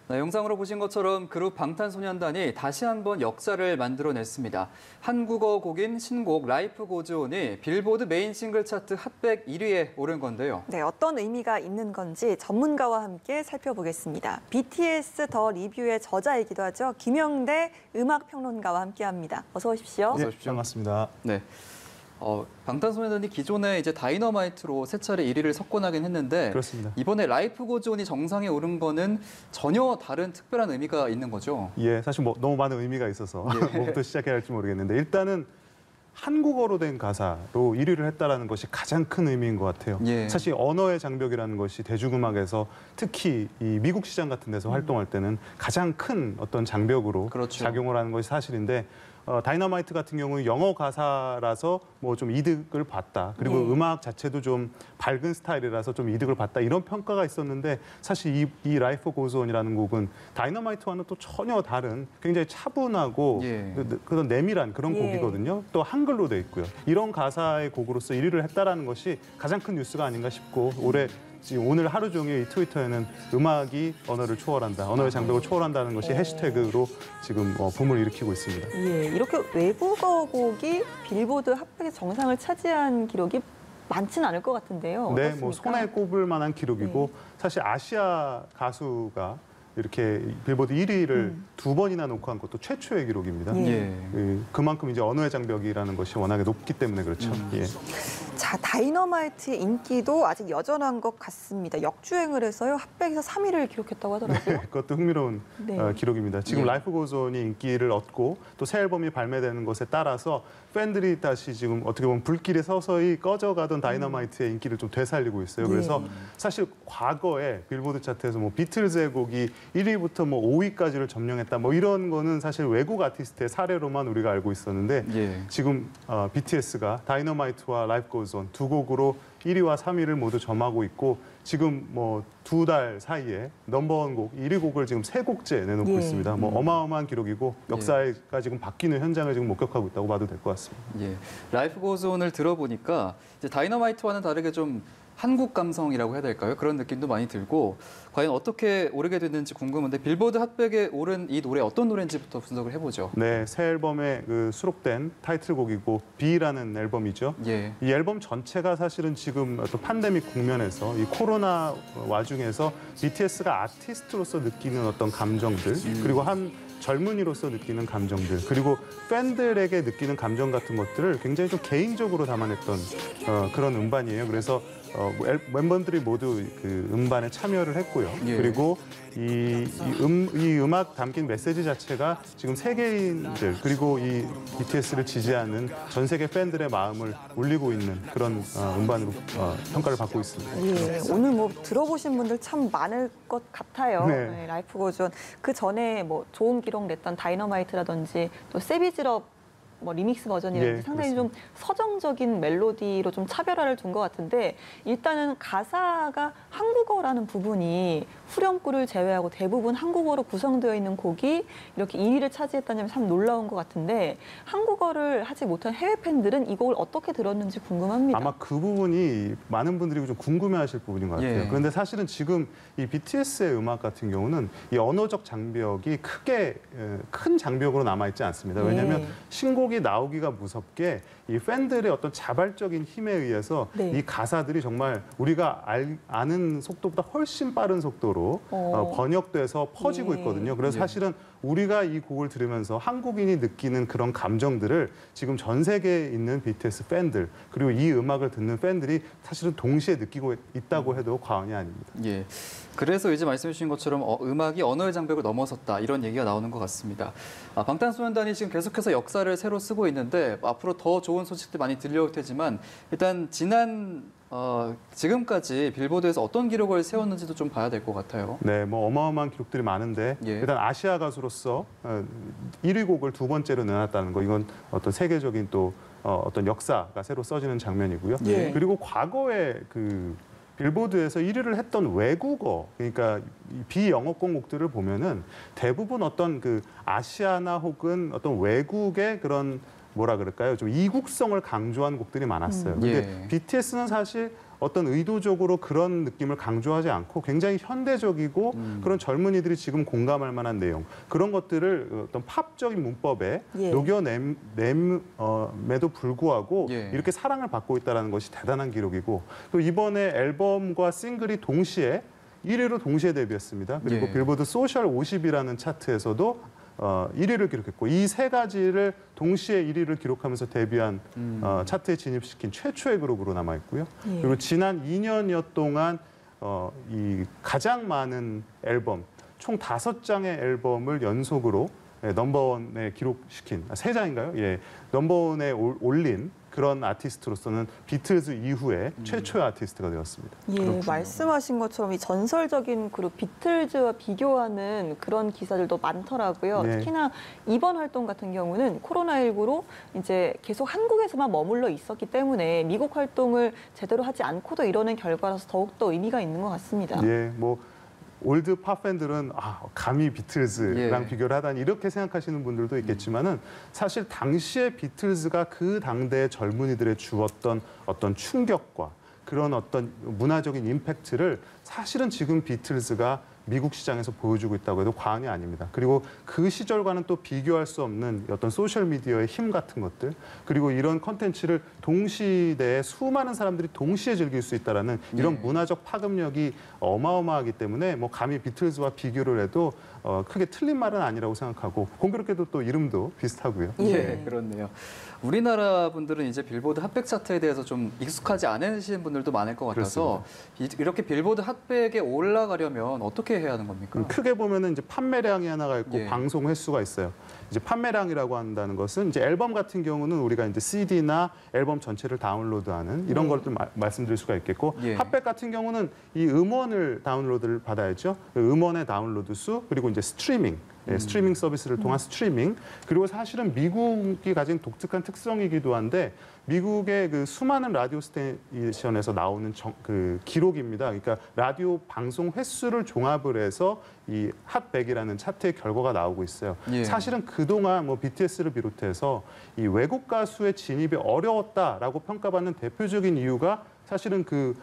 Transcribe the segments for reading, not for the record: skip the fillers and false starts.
네, 영상으로 보신 것처럼 그룹 방탄소년단이 다시 한번 역사를 만들어냈습니다. 한국어 곡인 신곡 라이프 고즈 온이 빌보드 메인 싱글 차트 핫백 1위에 오른 건데요. 네, 어떤 의미가 있는 건지 전문가와 함께 살펴보겠습니다. BTS 더 리뷰의 저자이기도 하죠. 김영대 음악평론가와 함께합니다. 어서 오십시오. 어서 오십시오. 반갑습니다. 네. 방탄소년단이 기존에 이제 다이너마이트로 세 차례 1위를 석권하긴 했는데 그렇습니다. 이번에 라이프 고즈 온이 정상에 오른 거는 전혀 다른 특별한 의미가 있는 거죠. 예, 사실 너무 많은 의미가 있어서 뭐부터 시작해야 할지 모르겠는데 일단은 한국어로 된 가사로 1위를 했다라는 것이 가장 큰 의미인 것 같아요. 예. 사실 언어의 장벽이라는 것이 대중음악에서 특히 이 미국 시장 같은 데서 활동할 때는 가장 큰 어떤 장벽으로 그렇죠. 작용을 하는 것이 사실인데 다이너마이트 같은 경우는 영어 가사라서 뭐 좀 이득을 봤다. 그리고 음악 자체도 좀 밝은 스타일이라서 좀 이득을 봤다. 이런 평가가 있었는데 사실 이 라이프 고즈 온이라는 곡은 다이너마이트와는 또 전혀 다른 굉장히 차분하고 그런 내밀한 그런 곡이거든요. 또 한글로 돼 있고요. 이런 가사의 곡으로서 1위를 했다라는 것이 가장 큰 뉴스가 아닌가 싶고 지금 오늘 하루 종일 이 트위터에는 음악이 언어를 초월한다, 언어의 장벽을 초월한다는 것이 해시태그로 지금 붐을 일으키고 있습니다. 예, 이렇게 외국어 곡이 빌보드 핫백의 정상을 차지한 기록이 많지는 않을 것 같은데요. 네, 어떻습니까? 뭐 손에 꼽을 만한 기록이고 사실 아시아 가수가 이렇게 빌보드 1위를 두 번이나 놓고 한 것도 최초의 기록입니다. 그만큼 이제 언어의 장벽이라는 것이 워낙에 높기 때문에 그렇죠. 예. 자, 다이너마이트의 인기도 아직 여전한 것 같습니다. 역주행을 해서요. 핫백에서 3위를 기록했다고 하더라고요. 네, 그것도 흥미로운 기록입니다. 지금 라이프 고즈 온이 인기를 얻고 또 새 앨범이 발매되는 것에 따라서 팬들이 다시 지금 어떻게 보면 불길에 서서히 꺼져가던 다이너마이트의 인기를 좀 되살리고 있어요. 그래서 사실 과거에 빌보드 차트에서 뭐 비틀즈의 곡이 1위부터 뭐 5위까지를 점령했다. 뭐 이런 거는 사실 외국 아티스트의 사례로만 우리가 알고 있었는데 지금 BTS가 다이너마이트와 라이프 고즈 온 두 곡으로 1위와 3위를 모두 점하고 있고 지금 뭐 2달 사이에 넘버원 곡, 1위 곡을 지금 3곡째 내놓고 있습니다. 뭐 어마어마한 기록이고 역사가 지금 바뀌는 현장을 지금 목격하고 있다고 봐도 될 것 같습니다. 라이프 고즈 온을 들어보니까 이제 다이너마이트와는 다르게 좀 한국 감성이라고 해야 될까요? 그런 느낌도 많이 들고 과연 어떻게 오르게 됐는지 궁금한데 빌보드 핫백에 오른 이 노래 어떤 노래인지부터 분석을 해보죠. 네, 새 앨범에 수록된 타이틀곡이고 B라는 앨범이죠. 이 앨범 전체가 사실은 지금 또 팬데믹 국면에서 이 코로나 와중에서 BTS가 아티스트로서 느끼는 어떤 감정들 그리고 한 젊은이로서 느끼는 감정들 그리고 팬들에게 느끼는 감정 같은 것들을 굉장히 좀 개인적으로 담아냈던 그런 음반이에요. 그래서 멤버들이 모두 그 음반에 참여를 했고요. 그리고 이 음악 담긴 메시지 자체가 지금 세계인들 그리고 이 BTS를 지지하는 전 세계 팬들의 마음을 울리고 있는 그런 음반으로 평가를 받고 있습니다. 오늘 뭐 들어보신 분들 참 많을 것 같아요. 라이프 고즈 온. 그 전에 뭐 좋은 기록 냈던 다이너마이트라든지 또 세비지럽 뭐 리믹스 버전이라든지 상당히 좀 서정적인 멜로디로 좀 차별화를 둔 것 같은데 일단은 가사가 한국어라는 부분이 후렴구를 제외하고 대부분 한국어로 구성되어 있는 곡이 이렇게 2위를 차지했다는 점이 참 놀라운 것 같은데 한국어를 하지 못한 해외 팬들은 이 곡을 어떻게 들었는지 궁금합니다. 아마 그 부분이 많은 분들이 좀 궁금해하실 부분인 것 같아요. 그런데 사실은 지금 이 BTS의 음악 같은 경우는 이 언어적 장벽이 크게 큰 장벽으로 남아있지 않습니다. 왜냐하면 신곡이 나오기가 무섭게 이 팬들의 어떤 자발적인 힘에 의해서 이 가사들이 정말 우리가 아는 속도보다 훨씬 빠른 속도로 번역돼서 퍼지고 있거든요. 그래서 사실은 우리가 이 곡을 들으면서 한국인이 느끼는 그런 감정들을 지금 전 세계에 있는 BTS 팬들 그리고 이 음악을 듣는 팬들이 사실은 동시에 느끼고 있다고 해도 과언이 아닙니다. 그래서 이제 말씀해 주신 것처럼 음악이 언어의 장벽을 넘어섰다 이런 얘기가 나오는 것 같습니다. 방탄소년단이 지금 계속해서 역사를 새로 쓰고 있는데 앞으로 더 좋은 소식들 많이 들려올 테지만 일단 지금까지 빌보드에서 어떤 기록을 세웠는지도 좀 봐야 될 것 같아요. 네, 뭐 어마어마한 기록들이 많은데 일단 아시아 가수로서 1위 곡을 두 번째로 내놨다는 거 이건 어떤 세계적인 또 어떤 역사가 새로 써지는 장면이고요. 그리고 과거에 그 빌보드에서 1위를 했던 외국어, 그러니까 비영어권 곡들을 보면은 대부분 어떤 그 아시아나 혹은 어떤 외국의 그런 뭐라 그럴까요? 좀 이국성을 강조한 곡들이 많았어요. 근데 BTS는 사실 어떤 의도적으로 그런 느낌을 강조하지 않고 굉장히 현대적이고 그런 젊은이들이 지금 공감할 만한 내용 그런 것들을 어떤 팝적인 문법에 녹여냄에도 불구하고 이렇게 사랑을 받고 있다는 것이 대단한 기록이고 또 이번에 앨범과 싱글이 동시에 1위로 동시에 데뷔했습니다. 그리고 빌보드 소셜 50이라는 차트에서도 1위를 기록했고 이 세 가지를 동시에 1위를 기록하면서 데뷔한 차트에 진입시킨 최초의 그룹으로 남아있고요. 그리고 지난 2년여 동안 이 가장 많은 앨범, 총 5장의 앨범을 연속으로 넘버원에 기록시킨, 3장인가요? 예, 넘버원에 올린 그런 아티스트로서는 비틀즈 이후에 최초의 아티스트가 되었습니다. 예, 그렇군요. 말씀하신 것처럼 이 전설적인 그룹 비틀즈와 비교하는 그런 기사들도 많더라고요. 특히나 이번 활동 같은 경우는 코로나19로 이제 계속 한국에서만 머물러 있었기 때문에 미국 활동을 제대로 하지 않고도 이러는 결과라서 더욱더 의미가 있는 것 같습니다. 예, 뭐 올드 팝 팬들은 감히 비틀즈랑 비교를 하다니 이렇게 생각하시는 분들도 있겠지만은 사실 당시에 비틀즈가 그 당대의 젊은이들의 주었던 어떤 충격과 그런 어떤 문화적인 임팩트를 사실은 지금 비틀즈가 미국 시장에서 보여주고 있다고 해도 과언이 아닙니다. 그리고 그 시절과는 또 비교할 수 없는 어떤 소셜미디어의 힘 같은 것들 그리고 이런 컨텐츠를 동시대에 수많은 사람들이 동시에 즐길 수 있다는 이런 문화적 파급력이 어마어마하기 때문에 뭐 감히 비틀즈와 비교를 해도 크게 틀린 말은 아니라고 생각하고 공교롭게도 또 이름도 비슷하고요. 예, 그렇네요. 우리나라 분들은 이제 빌보드 핫백 차트에 대해서 좀 익숙하지 않으신 분들도 많을 것 같아서 이렇게 빌보드 핫백에 올라가려면 어떻게 해야 하는 겁니까? 크게 보면은 이제 판매량이 하나가 있고 방송 횟수가 있어요. 이제 판매량이라고 한다는 것은 이제 앨범 같은 경우는 우리가 이제 CD나 앨범 전체를 다운로드하는 이런 것들 말씀드릴 수가 있겠고 핫백 같은 경우는 이 음원을 다운로드를 받아야죠. 음원의 다운로드 수 그리고 이제 스트리밍. 스트리밍 서비스를 통한 스트리밍 그리고 사실은 미국이 가진 독특한 특성이기도 한데 미국의 그 수많은 라디오 스테이션에서 나오는 그 기록입니다. 그러니까 라디오 방송 횟수를 종합을 해서 이 핫100이라는 차트의 결과가 나오고 있어요. 사실은 그동안 뭐 BTS를 비롯해서 이 외국 가수의 진입이 어려웠다라고 평가받는 대표적인 이유가 사실은 그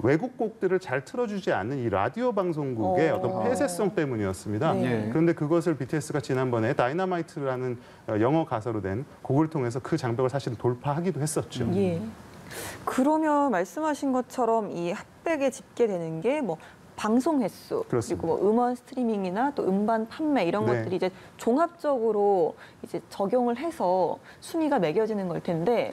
외국 곡들을 잘 틀어주지 않는 이 라디오 방송국의 어떤 폐쇄성 때문이었습니다. 그런데 그것을 BTS가 지난번에 다이너마이트라는 영어 가사로 된 곡을 통해서 그 장벽을 사실 돌파하기도 했었죠. 그러면 말씀하신 것처럼 이 핫백에 집계되는 게 뭐 방송 횟수 그리고 뭐 음원 스트리밍이나 또 음반 판매 이런 것들이 이제 종합적으로 이제 적용을 해서 순위가 매겨지는 걸 텐데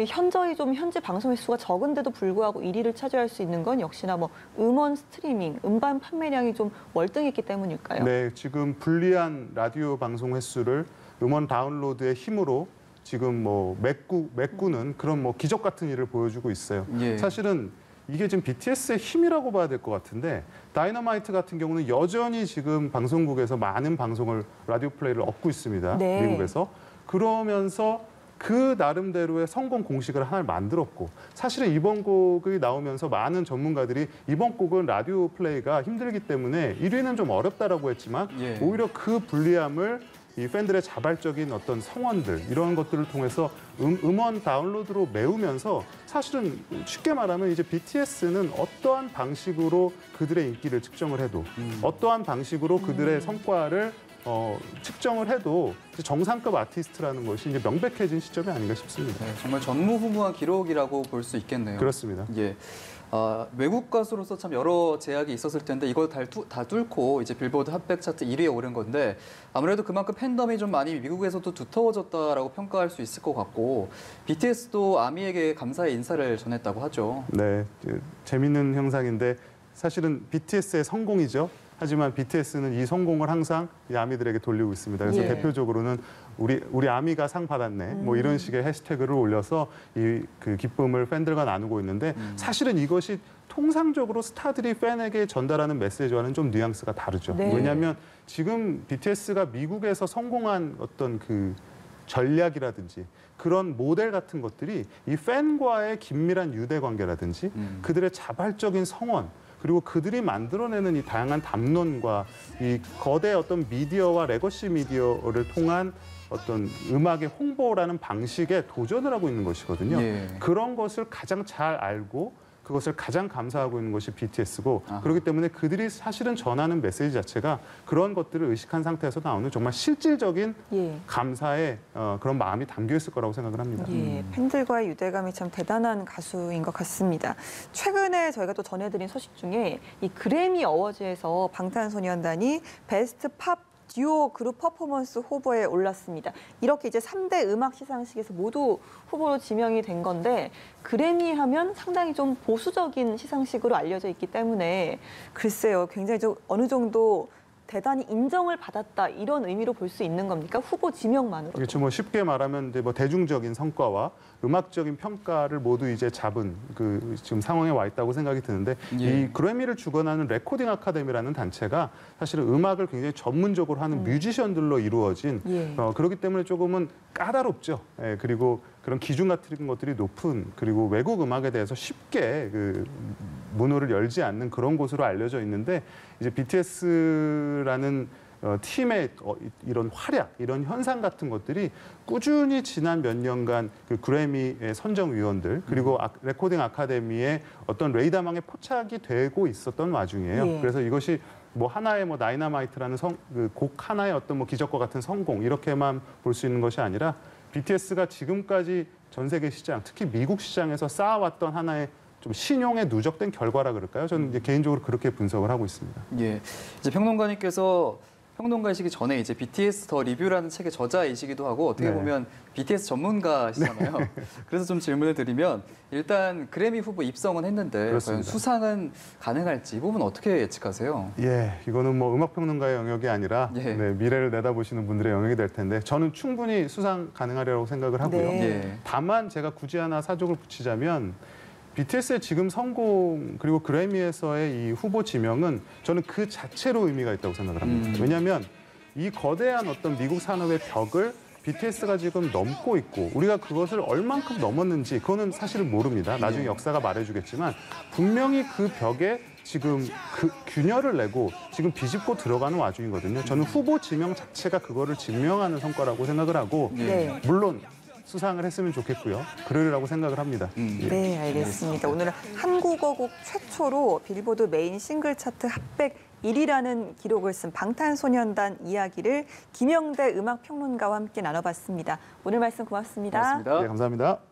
현저히 좀 현재 방송 횟수가 적은데도 불구하고 1위를 차지할 수 있는 건 역시나 뭐 음원 스트리밍, 음반 판매량이 좀 월등했기 때문일까요? 네, 지금 불리한 라디오 방송 횟수를 음원 다운로드의 힘으로 지금 뭐 메꾸는 그런 뭐 기적 같은 일을 보여주고 있어요. 사실은 이게 지금 BTS의 힘이라고 봐야 될 것 같은데 다이너마이트 같은 경우는 여전히 지금 방송국에서 많은 방송을 라디오 플레이를 얻고 있습니다. 미국에서. 그러면서 그 나름대로의 성공 공식을 하나를 만들었고 사실은 이번 곡이 나오면서 많은 전문가들이 이번 곡은 라디오 플레이가 힘들기 때문에 1위는 좀 어렵다라고 했지만 오히려 그 불리함을 이 팬들의 자발적인 어떤 성원들 이런 것들을 통해서 음원 다운로드로 메우면서 사실은 쉽게 말하면 이제 BTS는 어떠한 방식으로 그들의 인기를 측정을 해도 어떠한 방식으로 그들의 성과를 측정을 해도 정상급 아티스트라는 것이 이제 명백해진 시점이 아닌가 싶습니다. 정말 전무후무한 기록이라고 볼 수 있겠네요. 그렇습니다. 외국 가수로서 참 여러 제약이 있었을 텐데 이걸 다 뚫고 이제 빌보드 핫백 차트 1위에 오른 건데 아무래도 그만큼 팬덤이 좀 많이 미국에서도 두터워졌다라고 평가할 수 있을 것 같고 BTS도 아미에게 감사의 인사를 전했다고 하죠. 네, 재밌는 현상인데 사실은 BTS의 성공이죠. 하지만 BTS는 이 성공을 항상 이 아미들에게 돌리고 있습니다. 그래서 대표적으로는 우리 아미가 상 받았네. 뭐 이런 식의 해시태그를 올려서 그 기쁨을 팬들과 나누고 있는데 사실은 이것이 통상적으로 스타들이 팬에게 전달하는 메시지와는 좀 뉘앙스가 다르죠. 왜냐하면 지금 BTS가 미국에서 성공한 어떤 그 전략이라든지 그런 모델 같은 것들이 이 팬과의 긴밀한 유대 관계라든지 그들의 자발적인 성원 그리고 그들이 만들어내는 이 다양한 담론과 이 거대 어떤 미디어와 레거시 미디어를 통한 어떤 음악의 홍보라는 방식에 도전을 하고 있는 것이거든요. 그런 것을 가장 잘 알고 그것을 가장 감사하고 있는 것이 BTS고 그렇기 때문에 그들이 사실은 전하는 메시지 자체가 그런 것들을 의식한 상태에서 나오는 정말 실질적인 감사의 그런 마음이 담겨 있을 거라고 생각을 합니다. 팬들과의 유대감이 참 대단한 가수인 것 같습니다. 최근에 저희가 또 전해드린 소식 중에 이 그래미 어워즈에서 방탄소년단이 베스트 팝 듀오 그룹 퍼포먼스 후보에 올랐습니다. 이렇게 이제 3대 음악 시상식에서 모두 후보로 지명이 된 건데 그래미 하면 상당히 좀 보수적인 시상식으로 알려져 있기 때문에 글쎄요, 굉장히 좀 어느 정도 대단히 인정을 받았다 이런 의미로 볼 수 있는 겁니까? 후보 지명만으로. 그렇죠. 뭐 쉽게 말하면 이제 뭐 대중적인 성과와 음악적인 평가를 모두 이제 잡은 그 지금 상황에 와 있다고 생각이 드는데 이 그래미를 주관하는 레코딩 아카데미라는 단체가 사실은 음악을 굉장히 전문적으로 하는 뮤지션들로 이루어진 그렇기 때문에 조금은 까다롭죠. 그리고 그런 기준 같은 것들이 높은 그리고 외국 음악에 대해서 쉽게 그 문호를 열지 않는 그런 곳으로 알려져 있는데 이제 BTS라는 팀의 이런 활약, 이런 현상 같은 것들이 꾸준히 지난 몇 년간 그 그래미의 선정위원들 그리고 레코딩 아카데미의 어떤 레이더망에 포착이 되고 있었던 와중이에요. 그래서 이것이 뭐 하나의 뭐 다이너마이트라는 그 곡 하나의 어떤 뭐 기적과 같은 성공 이렇게만 볼 수 있는 것이 아니라 BTS가 지금까지 전 세계 시장, 특히 미국 시장에서 쌓아왔던 하나의 좀 신용에 누적된 결과라 그럴까요? 저는 이제 개인적으로 그렇게 분석을 하고 있습니다. 이제 평론가님께서 평론가이시기 전에 이제 BTS 더 리뷰라는 책의 저자이시기도 하고 어떻게 보면 BTS 전문가시잖아요. 그래서 좀 질문을 드리면 일단 그래미 후보 입성은 했는데 과연 수상은 가능할지 이 부분 어떻게 예측하세요? 이거는 뭐 음악 평론가의 영역이 아니라 미래를 내다보시는 분들의 영역이 될 텐데 저는 충분히 수상 가능하리라고 생각을 하고요. 다만 제가 굳이 하나 사족을 붙이자면 BTS의 지금 성공 그리고 그래미에서의 이 후보 지명은 저는 그 자체로 의미가 있다고 생각을 합니다. 왜냐하면 이 거대한 어떤 미국 산업의 벽을 BTS가 지금 넘고 있고 우리가 그것을 얼만큼 넘었는지 그거는 사실은 모릅니다. 나중에 역사가 말해주겠지만 분명히 그 벽에 지금 그 균열을 내고 지금 비집고 들어가는 와중이거든요. 저는 후보 지명 자체가 그거를 증명하는 성과라고 생각을 하고 물론 수상을 했으면 좋겠고요. 그러리라고 생각을 합니다. 네, 알겠습니다. 오늘은 한국어 곡 최초로 빌보드 메인 싱글 차트 핫백 1위라는 기록을 쓴 방탄소년단 이야기를 김영대 음악평론가와 함께 나눠봤습니다. 오늘 말씀 고맙습니다. 고맙습니다. 감사합니다.